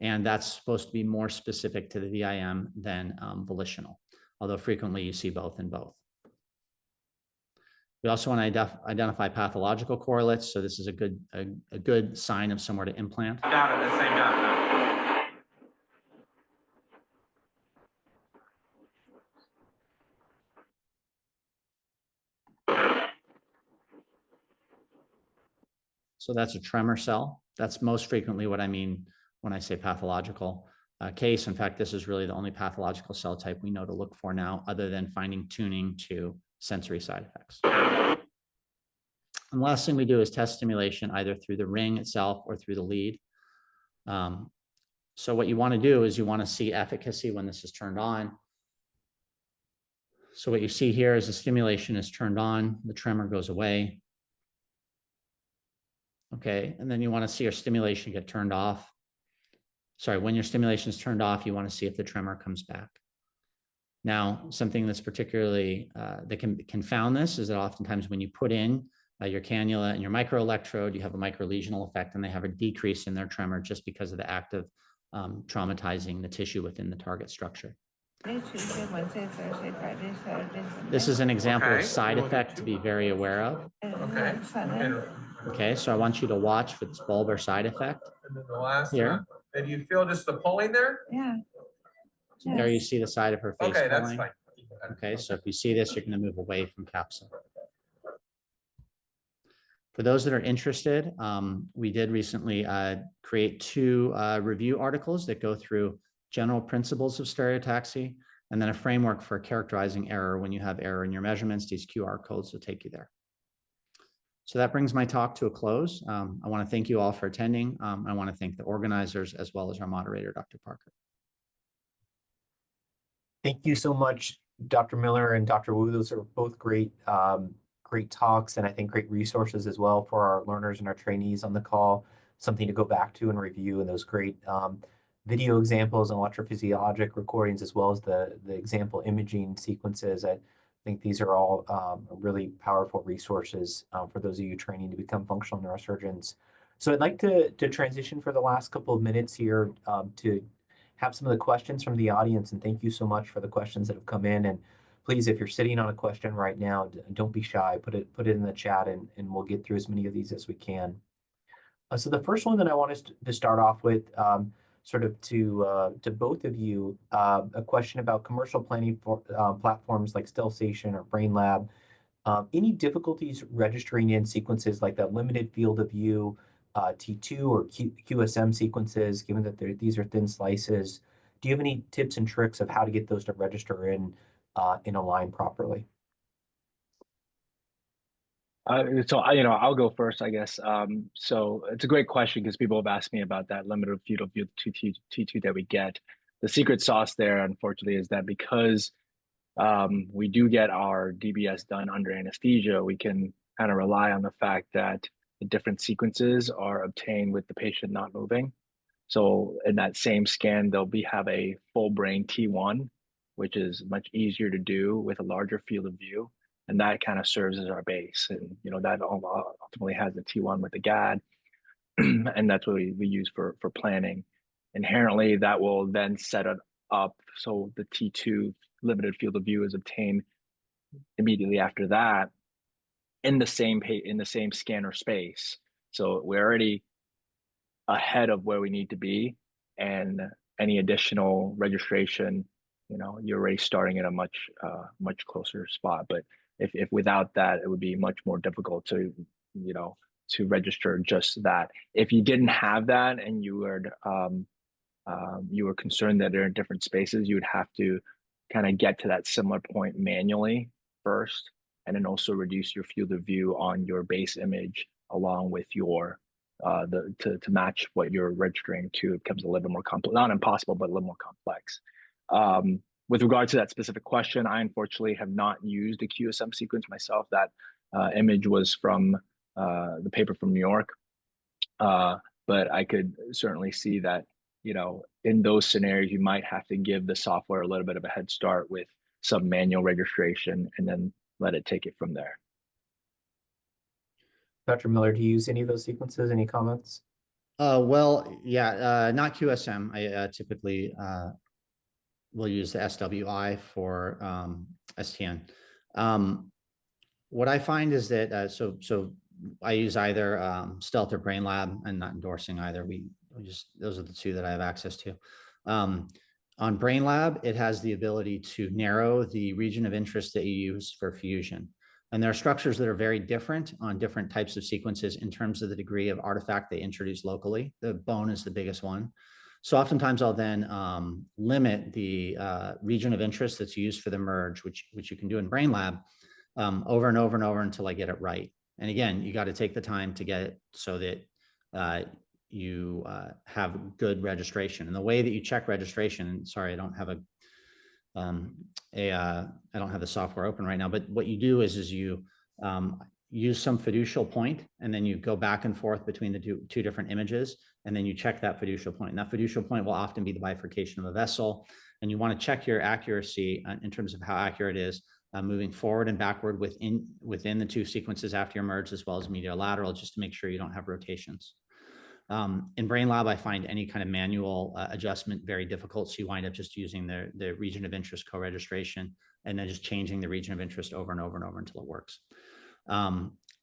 and that's supposed to be more specific to the VIM than volitional, although frequently you see both in both. We also want to identify pathological correlates. So this is a good sign of somewhere to implant. Got it, the same got it. So that's a tremor cell. That's most frequently what I mean when I say pathological case. In fact, this is really the only pathological cell type we know to look for now, other than finding tuning to sensory side effects. And the last thing we do is test stimulation, either through the ring itself or through the lead. So what you want to do is you want to see efficacy when this is turned on. So what you see here is the stimulation is turned on, the tremor goes away. Okay, and then you want to see your stimulation get turned off. Sorry, when your stimulation is turned off, you want to see if the tremor comes back. Now, something that's particularly, that can confound this is that oftentimes when you put in your cannula and your microelectrode, you have a microlesional effect, and they have a decrease in their tremor just because of the act of traumatizing the tissue within the target structure. This is an example of side effect to be very aware of. Okay. Okay, so I want you to watch for this bulbar side effect. And then the last Here. one. And you feel just the pulling there? Yeah. There you see the side of her face Okay, that's pulling. fine. Okay, so if you see this, you're going to move away from capsule. For those that are interested, we did recently create 2 review articles that go through general principles of stereotaxy, and then a framework for characterizing error when you have error in your measurements. These QR codes will take you there. So that brings my talk to a close. I want to thank you all for attending. I want to thank the organizers as well as our moderator, Dr. Parker. Thank you so much, Dr. Miller and Dr. Wu. Those are both great talks, and I think great resources as well for our learners and our trainees on the call, something to go back to and review, and those great video examples and electrophysiologic recordings, as well as the example imaging sequences. I think these are all really powerful resources for those of you training to become functional neurosurgeons. So I'd like to transition for the last couple of minutes here to have some of the questions from the audience, and thank you so much for the questions that have come in. And please, if you're sitting on a question right now, don't be shy. Put it in the chat, and we'll get through as many of these as we can. So the first one that I want us to start off with, sort of to both of you, a question about commercial planning for platforms like StealthStation or BrainLab. Any difficulties registering in sequences like the limited field of view, T2 or QSM sequences, given that these are thin slices? Do you have any tips and tricks of how to get those to register in a line properly? I'll go first, I guess. So it's a great question because people have asked me about that limited field of view T2 that we get. The secret sauce there, unfortunately, is that because we do get our DBS done under anesthesia, we can kind of rely on the fact that the different sequences are obtained with the patient not moving. So in that same scan, have a full brain T1, which is much easier to do with a larger field of view. And that kind of serves as our base. And, that ultimately has the T1 with the GAD. And that's what we use for planning. Inherently, that will then set it up so the T2 limited field of view is obtained immediately after that in the same scanner space. So we're already ahead of where we need to be, and any additional registration, you're already starting at a much closer spot. But if without that, it would be much more difficult to register just that. If you didn't have that and you were concerned that they're in different spaces, you would have to kind of get to that similar point manually first, and then also reduce your field of view on your base image along with your to match what you're registering to. It becomes a little bit more complex, not impossible, but a little more complex. With regard to that specific question, I unfortunately have not used a QSM sequence myself. That image was from the paper from New York, but I could certainly see that in those scenarios, you might have to give the software a little bit of a head start with some manual registration and then let it take it from there. Dr. Miller, do you use any of those sequences? Any comments? Well, yeah, not QSM. I typically will use the SWI for STN. What I find is that, so I use either Stealth or BrainLab. I'm not endorsing either. Those are the two that I have access to. On BrainLab, it has the ability to narrow the region of interest that you use for fusion. And there are structures that are very different on different types of sequences in terms of the degree of artifact they introduce locally. The bone is the biggest one. So oftentimes I'll then limit the region of interest that's used for the merge, which you can do in BrainLab, over and over and over until I get it right. And again, you got to take the time to get it so that you have good registration. And the way that you check registration, and sorry, I don't have I don't have the software open right now, but what you do is you use some fiducial point, and then you go back and forth between the two different images, and then you check that fiducial point. And that fiducial point will often be the bifurcation of a vessel. And you want to check your accuracy in terms of how accurate it is moving forward and backward within the two sequences after your merge, as well as medial lateral, just to make sure you don't have rotations. In BrainLab, I find any kind of manual adjustment very difficult. So you wind up just using the region of interest co-registration and then just changing the region of interest over and over and over until it works.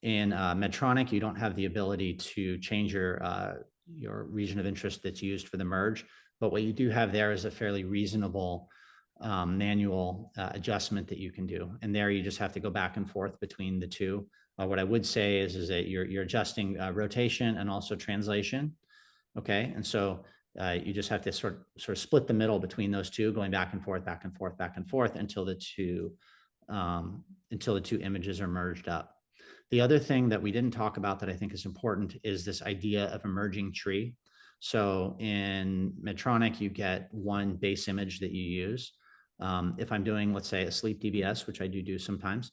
In Medtronic, you don't have the ability to change your region of interest that's used for the merge, but what you do have there is a fairly reasonable manual adjustment that you can do. And there you just have to go back and forth between the two. What I would say is that you're adjusting rotation and also translation. Okay. And so you just have to sort of split the middle between those two, going back and forth, back and forth, back and forth until the two images are merged up. The other thing that we didn't talk about that I think is important is this idea of emerging tree. So in Medtronic, you get one base image that you use. If I'm doing, let's say, a sleep DBS, which I do sometimes,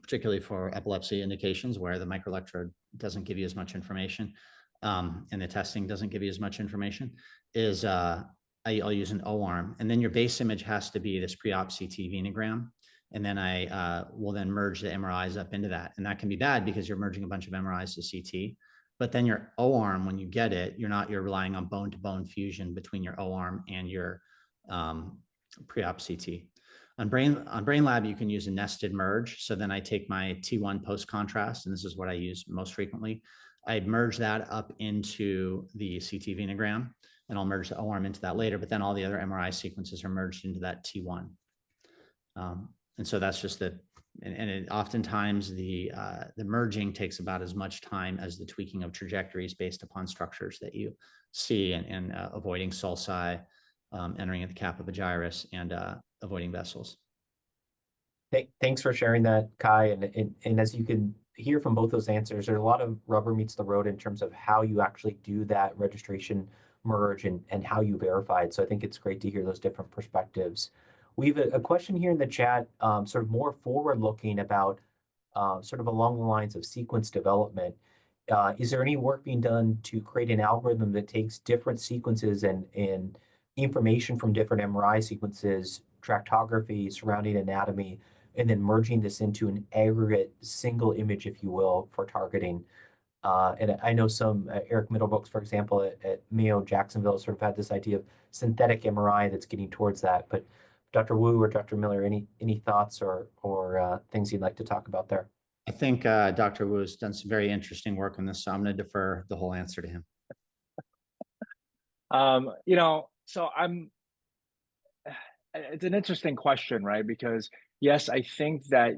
particularly for epilepsy indications where the microelectrode doesn't give you as much information and the testing doesn't give you as much information, is I'll use an O-arm. And then your base image has to be this pre-op CT venogram. And then I will then merge the MRIs up into that. And that can be bad because you're merging a bunch of MRIs to CT. But then your O-arm, when you get it, you're relying on bone-to-bone fusion between your O-arm and your pre-op CT. On BrainLab, you can use a nested merge. So then I take my T1 post-contrast, and this is what I use most frequently. I merge that up into the CT venogram, and I'll merge the O-arm into that later, but then all the other MRI sequences are merged into that T1. And so that's just oftentimes the merging takes about as much time as the tweaking of trajectories based upon structures that you see and avoiding sulci, entering at the cap of a gyrus, and avoiding vessels. Thanks for sharing that, Kai. And as you can hear from both those answers, there's a lot of rubber meets the road in terms of how you actually do that registration merge and how you verify it. So I think it's great to hear those different perspectives. We have a question here in the chat, sort of more forward-looking about sort of along the lines of sequence development. Is there any work being done to create an algorithm that takes different sequences and information from different MRI sequences, tractography, surrounding anatomy, and then merging this into an aggregate single image, if you will, for targeting? And I know some, Eric Middlebrooks, for example, at Mayo Jacksonville sort of had this idea of synthetic MRI that's getting towards that. But Dr. Wu or Dr. Miller, any thoughts or things you'd like to talk about there? I think Dr. Wu has done some very interesting work on this, so I'm going to defer the whole answer to him. You know, so it's an interesting question, right? Because yes, I think that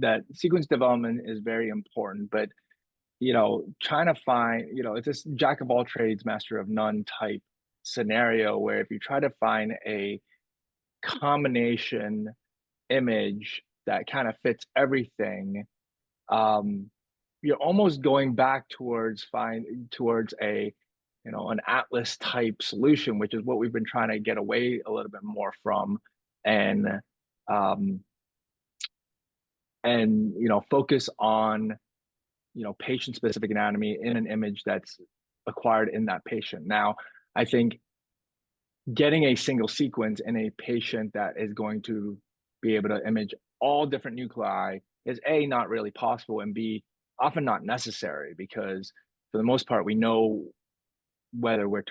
that sequence development is very important, but you know, trying to find, you know, it's this jack of all trades, master of none type scenario where if you try to find a combination image that kind of fits everything, you're almost going back towards a, you know, an atlas type solution, which is what we've been trying to get away a little bit more from, and you know, focus on, you know, patient specific anatomy in an image that's acquired in that patient. Now, I think getting a single sequence in a patient that is going to be able to image all different nuclei is A, not really possible, and B, often not necessary, because for the most part, we know whether what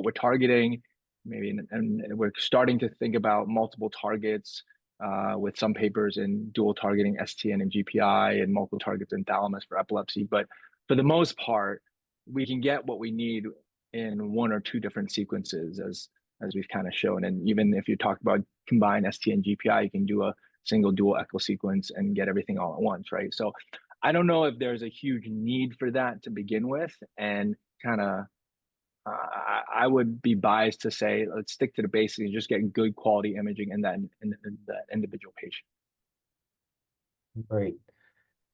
we're targeting, maybe, and we're starting to think about multiple targets with some papers in dual targeting STN and GPI and multiple targets in thalamus for epilepsy. But for the most part, we can get what we need in one or two different sequences, as we've kind of shown. And even if you talk about combined STN GPI, you can do a single dual echo sequence and get everything all at once, right? So I don't know if there's a huge need for that to begin with, and kind of I would be biased to say let's stick to the basics and just get good quality imaging in that individual patient. Great.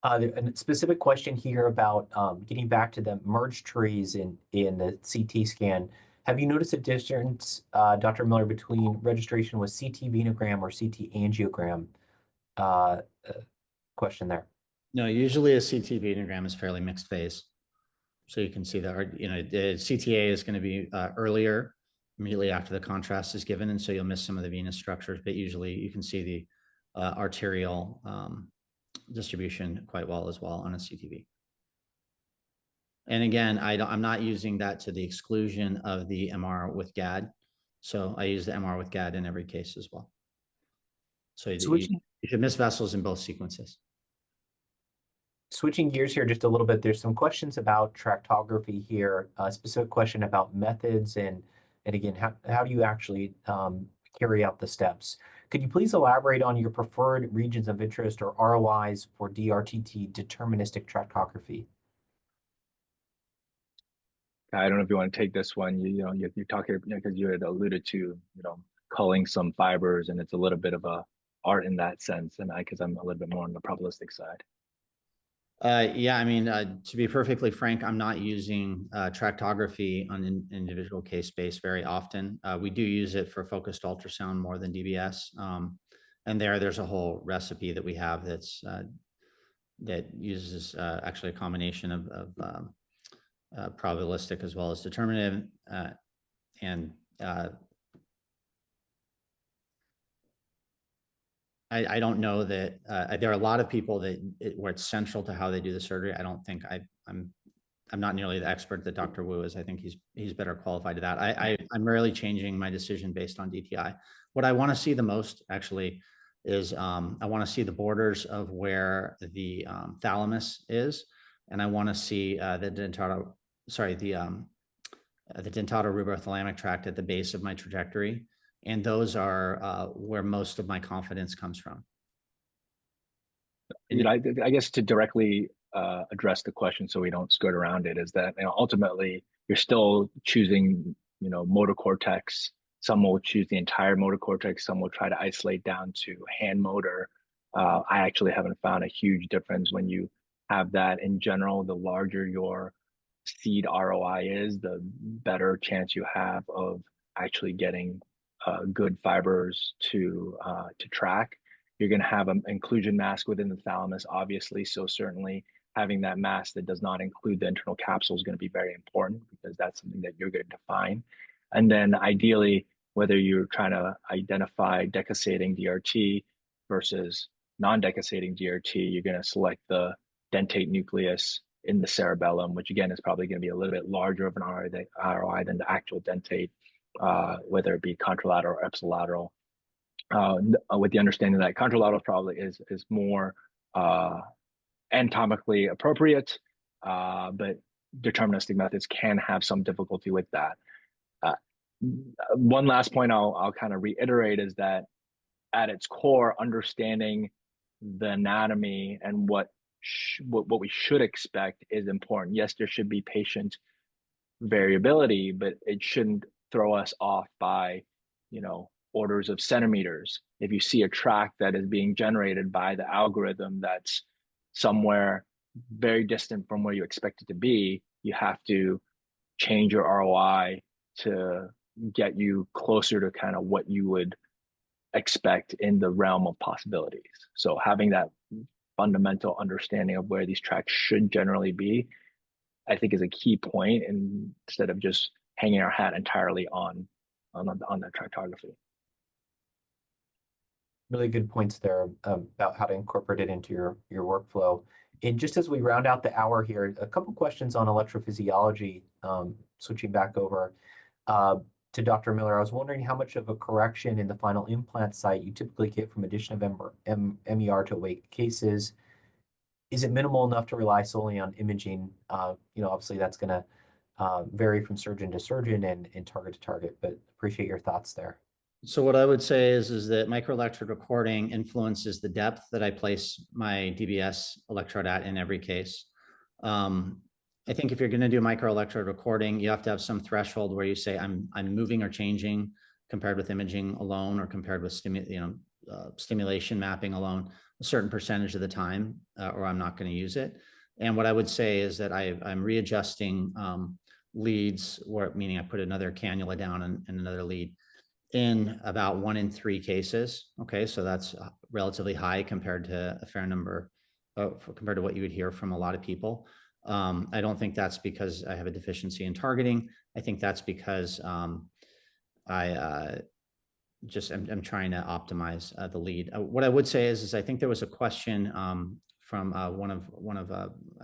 A specific question here about getting back to the merge trees in the CT scan. Have you noticed a difference, Dr. Miller, between registration with CT venogram or CT angiogram? Question there. No, usually a CT venogram is fairly mixed phase. So you can see that, you know, the CTA is going to be earlier, immediately after the contrast is given. And so you'll miss some of the venous structures, but usually you can see the arterial distribution quite well as well on a CTV. And again, I'm not using that to the exclusion of the MR with GAD. So I use the MR with GAD in every case as well. So you should miss vessels in both sequences. Switching gears here just a little bit, there's some questions about tractography here, a specific question about methods and again, how do you actually carry out the steps? Could you please elaborate on your preferred regions of interest or ROIs for DRTT deterministic tractography? I don't know if you want to take this one. You're talking, because you had alluded to, you know, culling some fibers, and it's a little bit of a art in that sense, and because I'm a little bit more on the probabilistic side. Yeah, I mean, to be perfectly frank, I'm not using tractography on an individual case base very often. We do use it for focused ultrasound more than DBS. And there's a whole recipe that we have that's that uses actually a combination of probabilistic as well as determinative. I don't know that there are a lot of people where it's central to how they do the surgery. I don't think I'm not nearly the expert that Dr. Wu is. I think he's better qualified to that. I'm rarely changing my decision based on DTI. What I want to see the most actually is I want to see the borders of where the thalamus is, and I want to see the dentatorubothalamic tract at the base of my trajectory. And those are where most of my confidence comes from. You know, I guess to directly address the question so we don't skirt around it is that, you know, ultimately you're still choosing, you know, motor cortex Some will choose the entire motor cortex. Some will try to isolate down to hand motor. I actually haven't found a huge difference when you have that. In general, the larger your seed ROI is, the better chance you have of actually getting good fibers to track. You're going to have an inclusion mask within the thalamus, obviously. So certainly having that mask that does not include the internal capsule is going to be very important, because that's something that you're going to define. And then ideally, whether you're trying to identify decussating DRT versus non-decussating DRT, you're going to select the dentate nucleus in the cerebellum, which again is probably going to be a little bit larger of an ROI than the actual dentate, whether it be contralateral or ipsilateral. With the understanding that contralateral probably is more anatomically appropriate, but deterministic methods can have some difficulty with that. One last point I'll kind of reiterate is that at its core, understanding the anatomy and what we should expect is important. Yes, there should be patient variability, but it shouldn't throw us off by, orders of centimeters. If you see a tract that is being generated by the algorithm that's somewhere very distant from where you expect it to be, you have to change your ROI to get you closer to kind of what you would expect in the realm of possibilities. So having that fundamental understanding of where these tracks should generally be, I think, is a key point, and instead of just hanging our hat entirely on that tractography. Really good points there about how to incorporate it into your workflow. And just as we round out the hour here, a couple questions on electrophysiology, switching back over to Dr. Miller. I was wondering how much of a correction in the final implant site you typically get from addition of MER to awake cases. Is it minimal enough to rely solely on imaging? Obviously that's going to vary from surgeon to surgeon and target to target, but appreciate your thoughts there. So what I would say is that microelectrode recording influences the depth that I place my DBS electrode at in every case. I think if you're going to do microelectrode recording, you have to have some threshold where you say I'm moving or changing compared with imaging alone, or compared with stimulation mapping alone, a certain percentage of the time, or I'm not going to use it. And what I would say is that I'm readjusting leads, meaning I put another cannula down and another lead in about 1 in 3 cases. Okay, so that's relatively high compared to a fair number, compared to what you would hear from a lot of people. I don't think that's because I have a deficiency in targeting. I think that's because I'm trying to optimize the lead. What I would say is I think there was a question from one of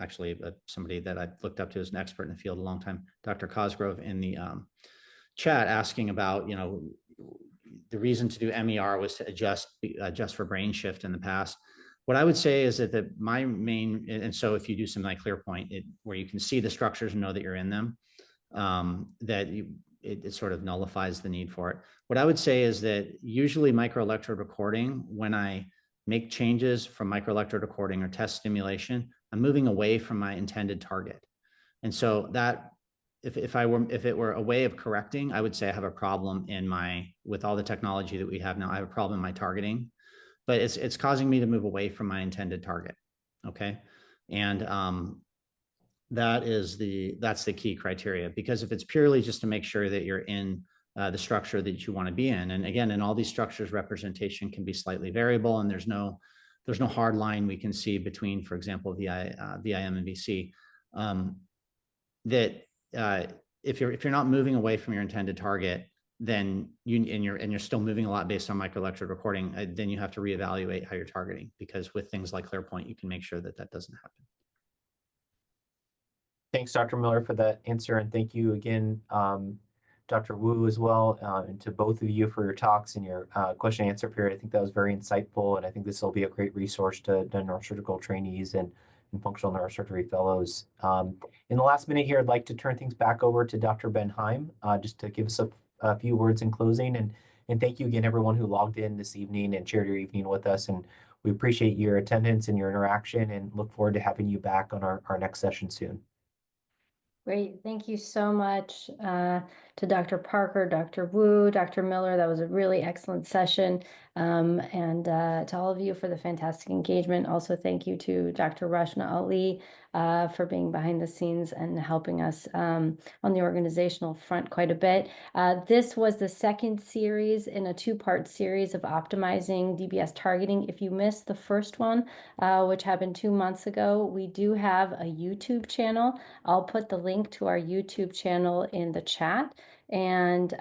actually somebody that I looked up to as an expert in the field a long time, Dr. Cosgrove, in the chat, asking about the reason to do MER was to adjust for brain shift in the past. What I would say is that my main, and so if you do something like ClearPoint, where you can see the structures and know that you're in them, it sort of nullifies the need for it. What I would say is that usually microelectrode recording, when I make changes from microelectrode recording or test stimulation, I'm moving away from my intended target. And so that, if it were a way of correcting, I would say I have a problem with all the technology that we have now, I have a problem in my targeting, but it's causing me to move away from my intended target. Okay. And that's the key criteria, because if it's purely just to make sure that you're in the structure that you want to be in, and again, in all these structures, representation can be slightly variable, and there's no hard line we can see between, for example, VIM and VC. If you're not moving away from your intended target, then you're still moving a lot based on microelectrode recording, then you have to reevaluate how you're targeting, because with things like ClearPoint, you can make sure that doesn't happen. Thanks, Dr. Miller, for that answer, and thank you again, Dr. Wu, as well, and to both of you for your talks and your question and answer period. I think that was very insightful, and I think this will be a great resource to neurosurgical trainees and functional neurosurgery fellows. In the last minute here, I'd like to turn things back over to Dr. Ben Heim, just to give us a few words in closing. And thank you again, everyone who logged in this evening and shared your evening with us. And we appreciate your attendance and your interaction, and look forward to having you back on our next session soon. Great. Thank you so much, to Dr. Parker, Dr. Wu, Dr. Miller. That was a really excellent session. And to all of you for the fantastic engagement. Also, thank you to Dr. Rashna Ali for being behind the scenes and helping us on the organizational front quite a bit. This was the second series in a two-part series of optimizing DBS targeting. If you missed the first one, which happened 2 months ago, we do have a YouTube channel. I'll put the link to our YouTube channel in the chat, and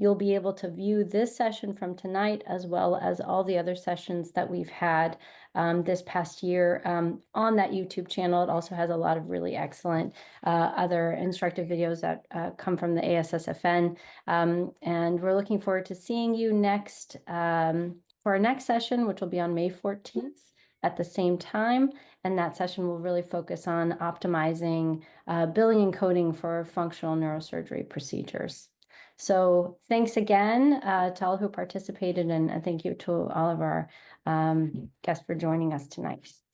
you'll be able to view this session from tonight, as well as all the other sessions that we've had this past year on that YouTube channel. It also has a lot of really excellent other instructive videos that come from the ASSFN. And we're looking forward to seeing you next for our next session, which will be on May 14th at the same time. And that session will really focus on optimizing billing and coding for functional neurosurgery procedures. So thanks again to all who participated, and thank you to all of our guests for joining us tonight.